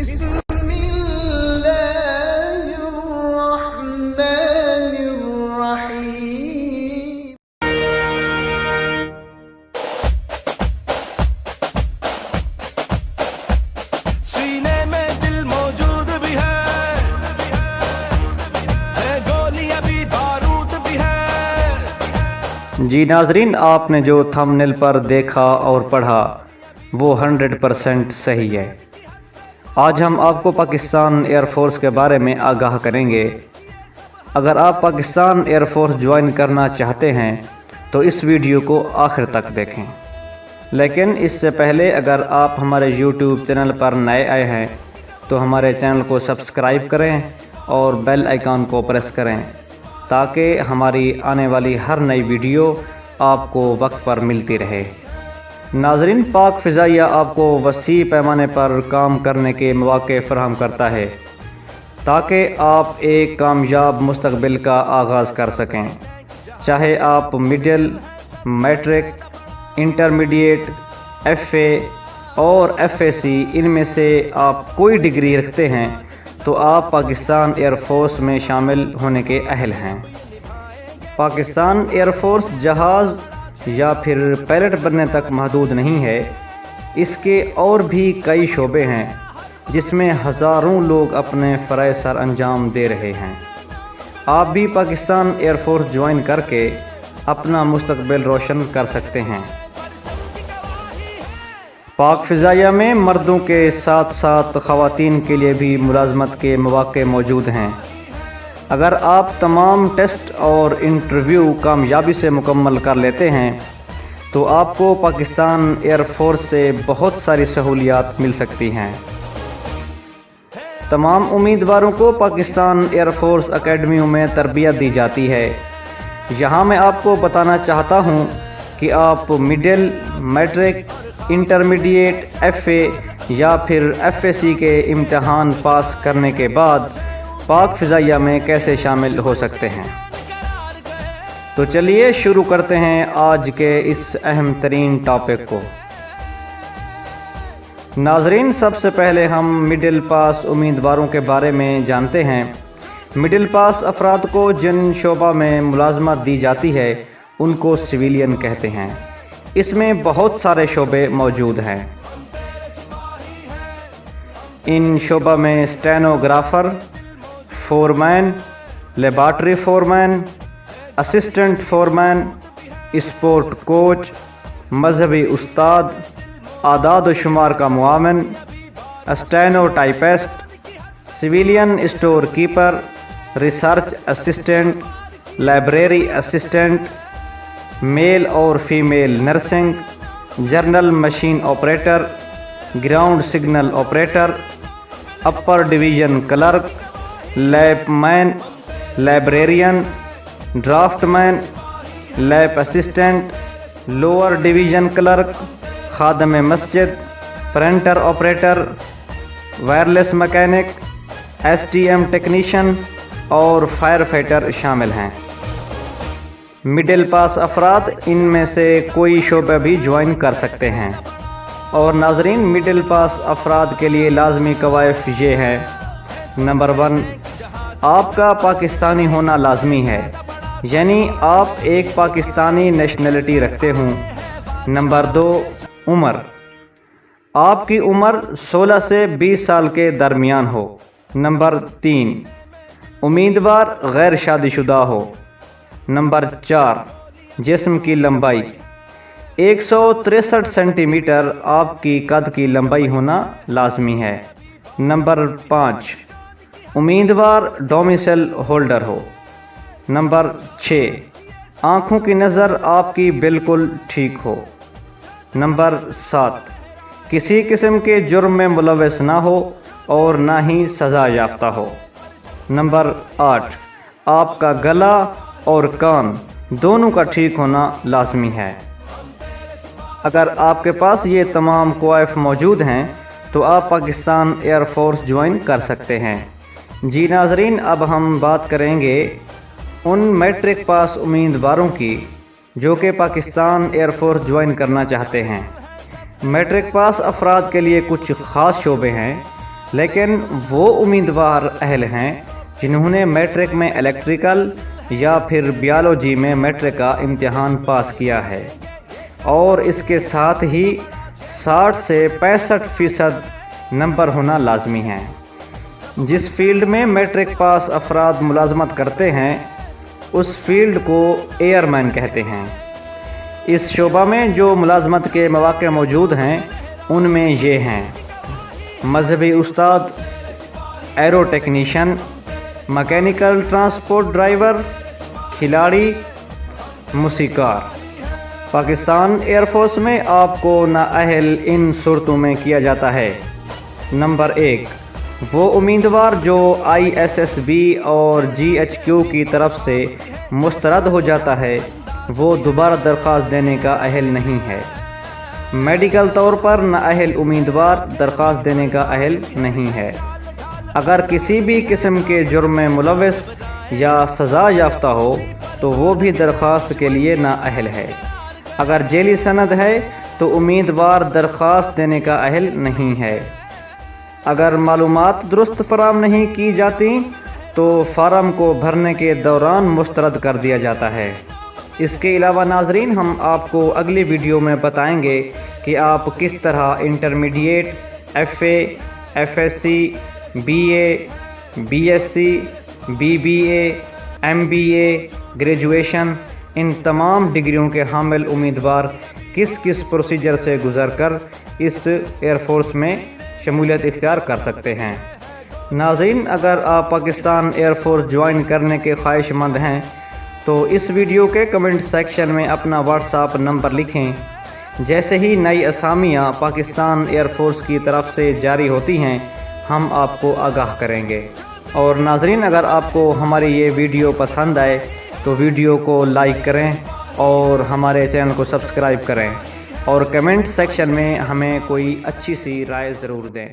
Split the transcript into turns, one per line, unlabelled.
بسم الله الرحمن الرحيم
سینے میں دل موجود بھی ہے گولی ابھی بارود بھی ہے.
جی ناظرین، آپ نے جو تھمبنیل پر دیکھا اور پڑھا وہ 100% صحیح ہے. آج ہم آپ کو پاکستان ایئر فورس کے بارے میں آگاہ کریں گے. اگر آپ پاکستان ایئر فورس جوائن کرنا چاہتے ہیں تو اس ویڈیو کو آخر تک دیکھیں. لیکن اس سے پہلے اگر آپ ہمارے یوٹیوب چینل پر نئے آئے ہیں تو ہمارے چینل کو سبسکرائب کریں اور بیل آئیکن کو پریس کریں تاکہ ہماری آنے والی ہر نئی ویڈیو آپ کو وقت پر ملتی رہے. ناظرین، پاک فضائیہ آپ کو وسیع پیمانے پر کام کرنے کے مواقع فراہم کرتا ہے تاکہ آپ ایک کامیاب مستقبل کا آغاز کر سکیں. چاہے آپ middle, matric, intermediate, F A اور ایف اے سی ان میں سے آپ کوئی ڈگری رکھتے ہیں تو آپ پاکستان ایئر فورس میں شامل ہونے کے اہل ہیں. پاکستان ایئر فورس جہاز یا پھر پائلٹ بننے تک محدود نہیں ہے. اس کے اور بھی کئی شعبے ہیں جس میں ہزاروں لوگ اپنے فرائض سر انجام دے رہے ہیں. آپ بھی پاکستان ایئر فورس جوائن کر کے اپنا مستقبل روشن کر سکتے ہیں. پاک فضائیہ میں مردوں کے ساتھ ساتھ خواتین کے لیے بھی ملازمت کے مواقع موجود ہیں. اگر آپ تمام ٹیسٹ اور انٹرویو کامیابی سے مکمل کر لیتے ہیں تو آپ کو پاکستان ایئر فورس سے بہت ساری سہولیات مل سکتی ہیں. تمام امیدواروں کو پاکستان ایئر فورس اکیڈمیوں میں تربیت دی جاتی ہے. یہاں میں آپ کو بتانا چاہتا ہوں کہ آپ middle, matric, intermediate, F A یا پھر ایف اے سی کے امتحان پاس کرنے کے بعد پاک فضائیہ میں کیسے شامل ہو سکتے ہیں. تو چلیے شروع کرتے ہیں آج کے اس اہم ترین ٹاپک کو. ناظرین، سب سے پہلے ہم مڈل پاس امیدواروں کے بارے میں جانتے ہیں. مڈل پاس افراد کو جن شعبہ میں ملازمت دی جاتی ہے ان کو سویلین کہتے ہیں. اس میں بہت سارے شعبے موجود ہیں. ان شعبہ میں stenographer, foreman, laboratory foreman, assistant foreman, sport coach, مذہبی استاد، اعداد و شمار کا معاون، steno typist, civilian store keeper, research assistant, library assistant, male اور female nursing, general machine operator, ground signal operator, upper division clerk, lab man, librarian, draft man, lab assistant, lower division clerk, خادم مسجد، printer operator, wireless mechanic, S T M technician اور fire fighter شامل ہیں. Middle پاس افراد ان میں سے کوئی شعبہ بھی جوائن کر سکتے ہیں. اور ناظرین، مڈل پاس افراد کے لیے لازمی قوائف یہ ہے: نمبر 1، آپ کا پاکستانی ہونا لازمی ہے، یعنی آپ ایک پاکستانی نیشنلٹی رکھتے ہوں. نمبر 2، عمر، آپ کی عمر 16 سے 20 سال کے درمیان ہو. نمبر 3، امیدوار غیر شادی شدہ ہو. نمبر 4، جسم کی لمبائی 163 سینٹی میٹر آپ کی قد کی لمبائی ہونا لازمی ہے. نمبر 5، امیدوار ڈومیسل ہولڈر ہو. نمبر 6، آنکھوں کی نظر آپ کی بالکل ٹھیک ہو. نمبر 7، کسی قسم کے جرم میں ملوث نہ ہو اور نہ ہی سزا یافتہ ہو. نمبر 8، آپ کا گلا اور کان دونوں کا ٹھیک ہونا لازمی ہے. اگر آپ کے پاس یہ تمام قوائف موجود ہیں تو آپ پاکستان ایئر فورس جوائن کر سکتے ہیں. جی ناظرین، اب ہم بات کریں گے ان میٹرک پاس امیدواروں کی جو کہ پاکستان ایئر فورس جوائن کرنا چاہتے ہیں. میٹرک پاس افراد کے لیے کچھ خاص شعبے ہیں لیکن وہ امیدوار اہل ہیں جنہوں نے میٹرک میں الیکٹریکل یا پھر بیالوجی میں میٹرک کا امتحان پاس کیا ہے اور اس کے ساتھ ہی 60 سے 65% نمبر ہونا لازمی ہیں۔ جس فیلڈ میں میٹرک پاس افراد ملازمت کرتے ہیں اس فیلڈ کو ایئر مین کہتے ہیں۔ اس شعبہ میں جو ملازمت کے مواقع موجود ہیں ان میں یہ ہیں: مذہبی استاد، arrow technician, mechanical transport driver, کھلاڑی، موسیقار۔ پاکستان ایئر فورس میں آپ کو نااہل ان صورتوں میں کیا جاتا ہے: نمبر 1، وہ امیدوار جو ISSB اور GHQ کی طرف سے مسترد ہو جاتا ہے وہ دوبارہ درخواست دینے کا اہل نہیں ہے۔ میڈیکل طور پر نااہل امیدوار درخواست دینے کا اہل نہیں ہے۔ اگر کسی بھی قسم کے جرم میں ملوث یا سزا یافتہ ہو تو وہ بھی درخواست کے لیے نااہل ہے۔ اگر جیلی سند ہے تو امیدوار درخواست دینے کا اہل نہیں ہے۔ اگر معلومات درست فراہم نہیں کی جاتی تو فارم کو بھرنے کے دوران مسترد کر دیا جاتا ہے۔ اس کے علاوہ ناظرین، ہم آپ کو اگلی ویڈیو میں بتائیں گے کہ آپ کس طرح intermediate, FA، FSC، BA، BSc، BBA، MBA، graduation, ان تمام ڈگریوں کے حامل امیدوار کس کس پروسیجر سے گزر کر اس ایئر فورس میں شمولیت اختیار کر سکتے ہیں۔ ناظرین، اگر آپ پاکستان ایئر فورس جوائن کرنے کے خواہش مند ہیں تو اس ویڈیو کے کمنٹ سیکشن میں اپنا واٹس ایپ نمبر لکھیں۔ جیسے ہی نئی اسامیاں پاکستان ایئر فورس کی طرف سے جاری ہوتی ہیں ہم آپ کو آگاہ کریں گے۔ اور ناظرین، اگر آپ کو ہماری یہ ویڈیو پسند آئے تو ویڈیو کو لائک کریں اور ہمارے چینل کو سبسکرائب کریں اور کمنٹ سیکشن میں ہمیں کوئی اچھی سی رائے ضرور دیں۔